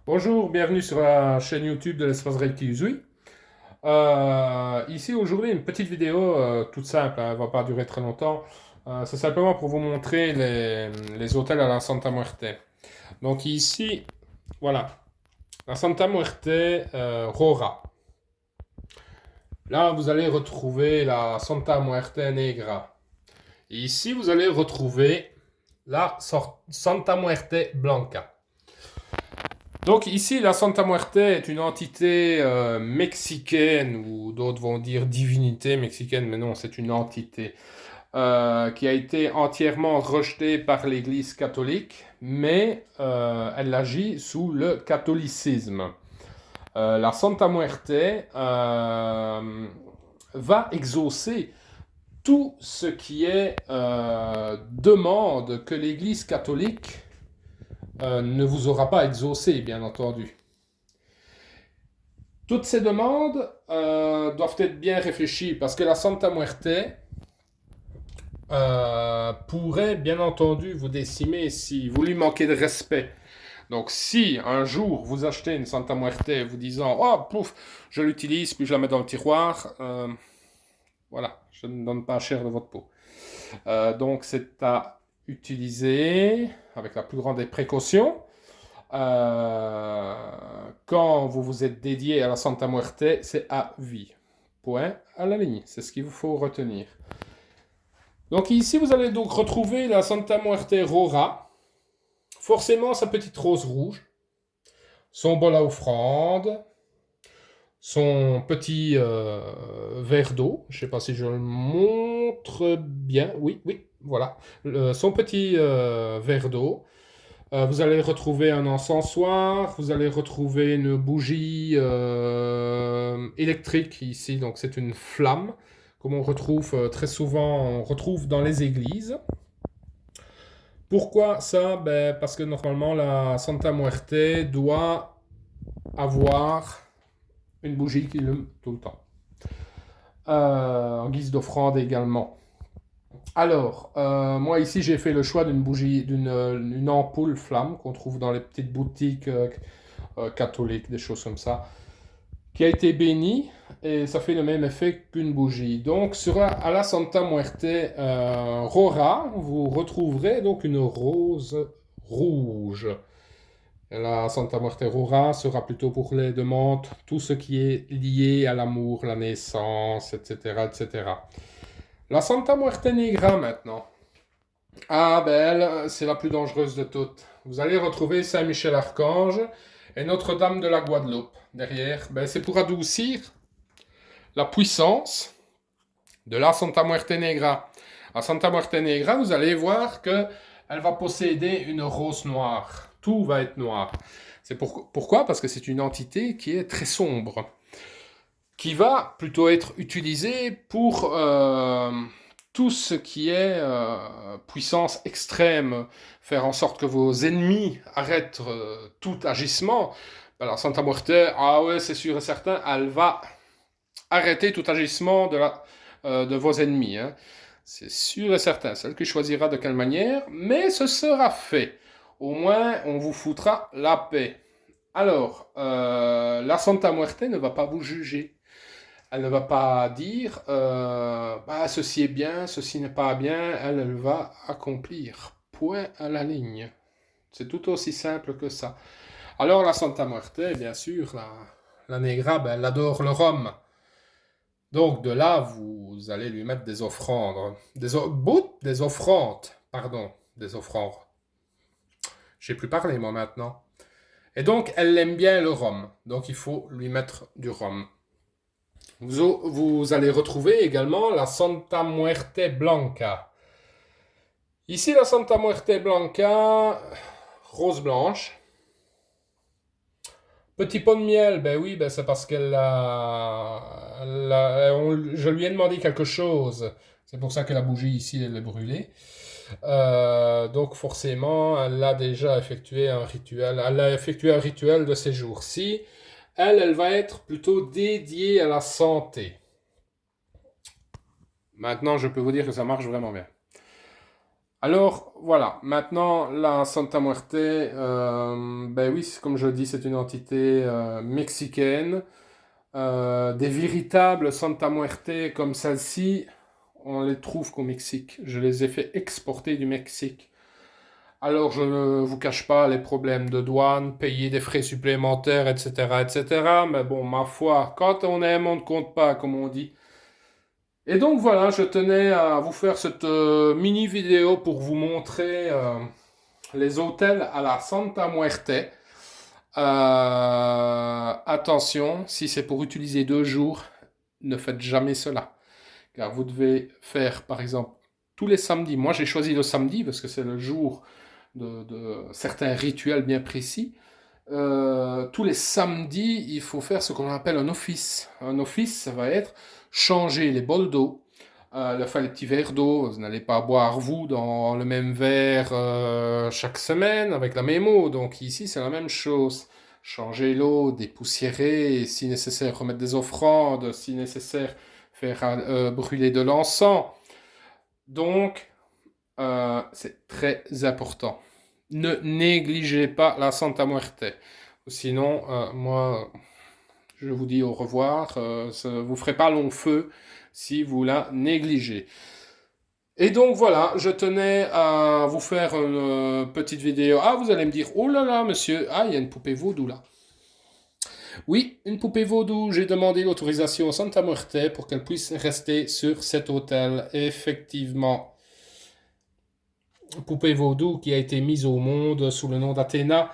Bonjour, bienvenue sur la chaîne YouTube de l'espace Reiki Usui. Ici aujourd'hui une petite vidéo toute simple, hein, elle ne va pas durer très longtemps. C'est simplement pour vous montrer les hôtels à la Santa Muerte. Donc ici, voilà, la Santa Muerte Rora. Là, vous allez retrouver la Santa Muerte Negra. Et ici, vous allez retrouver la Santa Muerte Blanca. Donc ici, la Santa Muerte est une entité mexicaine, ou d'autres vont dire divinité mexicaine, mais non, c'est une entité qui a été entièrement rejetée par l'Église catholique, mais elle agit sous le catholicisme. La Santa Muerte va exaucer tout ce qui est demande que l'Église catholique ne vous aura pas exaucé, bien entendu. Toutes ces demandes doivent être bien réfléchies parce que la Santa Muerte pourrait bien entendu vous décimer si vous lui manquez de respect. Donc si un jour vous achetez une Santa Muerte vous disant oh pouf, je l'utilise puis je la mets dans le tiroir, voilà, je ne donne pas cher de votre peau. Donc c'est à utiliser avec la plus grande des précautions. Quand vous vous êtes dédié à la Santa Muerte, c'est à vie. Point à la ligne. C'est ce qu'il vous faut retenir. Donc ici, vous allez donc retrouver la Santa Muerte Rora. Forcément, sa petite rose rouge. Son bol à offrande. Son petit verre d'eau. Je ne sais pas si je le montre bien. Oui, oui, voilà. Son petit verre d'eau. Vous allez retrouver un encensoir, vous allez retrouver une bougie électrique ici, donc c'est une flamme, comme on retrouve très souvent, on retrouve dans les églises. Pourquoi ça? Ben, parce que normalement la Santa Muerte doit avoir une bougie qui allume tout le temps. En guise d'offrande également. Alors, moi ici j'ai fait le choix d'une bougie, d'une ampoule flamme qu'on trouve dans les petites boutiques catholiques, des choses comme ça, qui a été bénie et ça fait le même effet qu'une bougie. Donc à la Santa Muerte Rora, vous retrouverez donc une rose rouge. Et la Santa Muerte Rora sera plutôt pour les demandes, tout ce qui est lié à l'amour, la naissance, etc., etc. La Santa Muerte Negra maintenant. Ah ben elle, c'est la plus dangereuse de toutes. Vous allez retrouver Saint-Michel-Archange et Notre-Dame de la Guadeloupe derrière. Ben, c'est pour adoucir la puissance de la Santa Muerte Negra. La Santa Muerte Negra, vous allez voir que elle va posséder une rose noire. Tout va être noir. Pourquoi? Parce que c'est une entité qui est très sombre, qui va plutôt être utilisée pour tout ce qui est puissance extrême, faire en sorte que vos ennemis arrêtent tout agissement. Alors Santa Muerte, ah ouais, c'est sûr et certain, elle va arrêter tout agissement de vos ennemis. Hein. C'est sûr et certain, celle qui choisira de quelle manière, mais ce sera fait. Au moins, on vous foutra la paix. Alors, la Santa Muerte ne va pas vous juger. Elle ne va pas dire bah, ceci est bien, ceci n'est pas bien. Elle va accomplir. Point à la ligne. C'est tout aussi simple que ça. Alors la Santa Muerte, bien sûr, la Negra, ben, elle adore le rhum. Donc de là, vous allez lui mettre des offrandes. Des offrandes. Pardon, des offrandes. Je sais plus parler moi maintenant. Et donc elle aime bien le rhum. Donc il faut lui mettre du rhum. Vous allez retrouver également la Santa Muerte Blanca. Ici, la Santa Muerte Blanca, rose blanche. Petit pot de miel, ben oui, ben c'est parce je lui ai demandé quelque chose. C'est pour ça que la bougie ici, elle est brûlée. Donc forcément, elle a déjà effectué un rituel. Elle a effectué un rituel de ces jours-ci. Elle va être plutôt dédiée à la santé. Maintenant, je peux vous dire que ça marche vraiment bien. Alors, voilà. Maintenant, la Santa Muerte, ben oui, comme je le dis, c'est une entité mexicaine. Des véritables Santa Muerte comme celle-ci, on les trouve qu'au Mexique. Je les ai fait exporter du Mexique. Alors, je ne vous cache pas les problèmes de douane, payer des frais supplémentaires, etc., etc. Mais bon, ma foi, quand on aime, on ne compte pas, comme on dit. Et donc voilà, je tenais à vous faire cette mini vidéo pour vous montrer les hôtels à la Santa Muerte. Attention, si c'est pour utiliser 2 jours, ne faites jamais cela. Car vous devez faire, par exemple, tous les samedis. Moi, j'ai choisi le samedi parce que c'est le jour de certains rituels bien précis. Tous les samedis, il faut faire ce qu'on appelle un office. Un office, ça va être changer les bols d'eau, faire les petits verres d'eau. Vous n'allez pas boire, vous, dans le même verre chaque semaine avec la même eau. Donc ici, c'est la même chose. Changer l'eau, dépoussiérer, et si nécessaire, remettre des offrandes, si nécessaire, faire brûler de l'encens. Donc, c'est très important. Ne négligez pas la Santa Muerte. Sinon, moi, je vous dis au revoir. Ça ne vous ferait pas long feu si vous la négligez. Et donc voilà, je tenais à vous faire une petite vidéo. Ah, vous allez me dire, oh là là, monsieur, ah, il y a une poupée vaudou là. Oui, une poupée vaudou. J'ai demandé l'autorisation à Santa Muerte pour qu'elle puisse rester sur cet hôtel. Effectivement, poupée vaudou qui a été mise au monde sous le nom d'Athéna,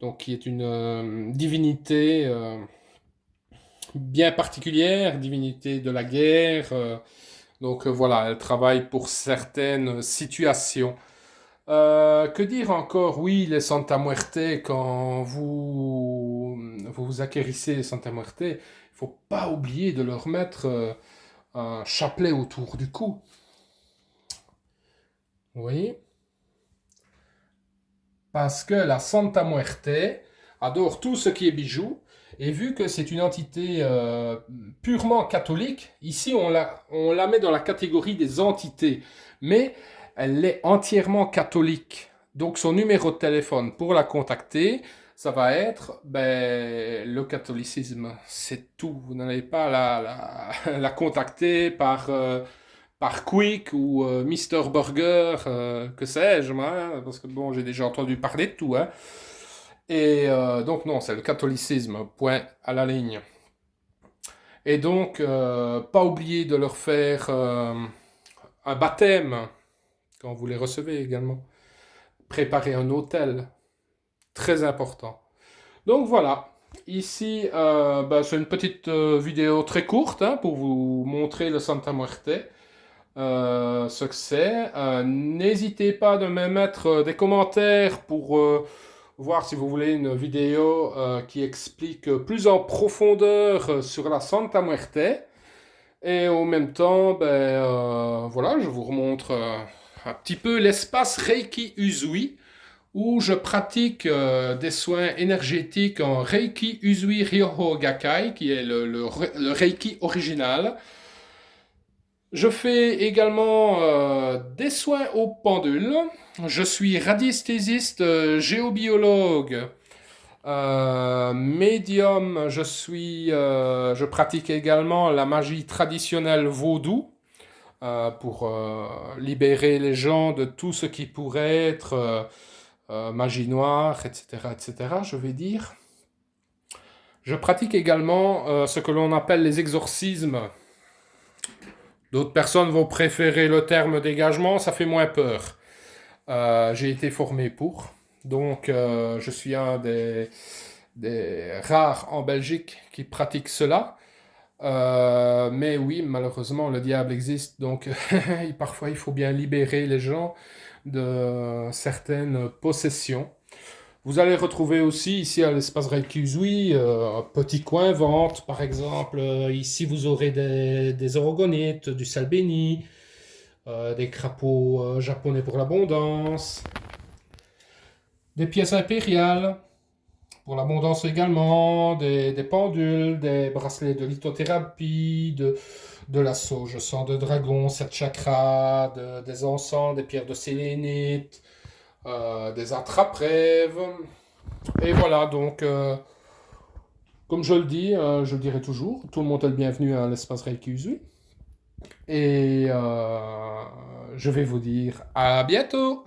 donc qui est une divinité bien particulière, divinité de la guerre. Donc voilà, elle travaille pour certaines situations. Que dire encore? Oui, les Santa Muerte, quand vous acquérissez les Santa Muerte, il ne faut pas oublier de leur mettre un chapelet autour du cou. Vous voyez? Parce que la Santa Muerte adore tout ce qui est bijoux, et vu que c'est une entité purement catholique, ici on la met dans la catégorie des entités, mais elle est entièrement catholique. Donc son numéro de téléphone pour la contacter, ça va être le catholicisme. C'est tout. Vous n'allez pas la contacter par Quick ou Mister Burger, que sais-je, moi, hein, parce que bon, j'ai déjà entendu parler de tout, hein. Et donc non, c'est le catholicisme, point à la ligne. Et donc, pas oublier de leur faire un baptême quand vous les recevez également. Préparer un hôtel, très important. Donc voilà, ici, c'est une petite vidéo très courte hein, pour vous montrer le Santa Muerte. Ce que c'est. N'hésitez pas de me mettre des commentaires pour voir si vous voulez une vidéo qui explique plus en profondeur sur la Santa Muerte. Et en même temps, voilà, je vous remontre un petit peu l'espace Reiki Usui où je pratique des soins énergétiques en Reiki Usui Ryoho Gakkai, qui est le Reiki original. Je fais également des soins aux pendules. Je suis radiesthésiste, géobiologue, médium. Je pratique également la magie traditionnelle vaudou pour libérer les gens de tout ce qui pourrait être magie noire, etc., etc., je vais dire. Je pratique également ce que l'on appelle les exorcismes. D'autres personnes vont préférer le terme dégagement, ça fait moins peur. J'ai été formé pour. Donc, je suis un des rares en Belgique qui pratiquent cela. Mais oui, malheureusement, le diable existe. Donc, parfois, il faut bien libérer les gens de certaines possessions. Vous allez retrouver aussi ici à l'espace Reiki Usui un petit coin vente, par exemple. Ici, vous aurez des orogonites, du sel béni, des crapauds japonais pour l'abondance, des pièces impériales pour l'abondance également, des pendules, des bracelets de lithothérapie, de la sauge sang de dragon, 7 chakras, des encens, des pierres de sélénite, des attrape-rêves. Et voilà, donc, comme je le dis, je le dirai toujours, tout le monde est le bienvenu à l'espace Reiki Usui. Et je vais vous dire à bientôt!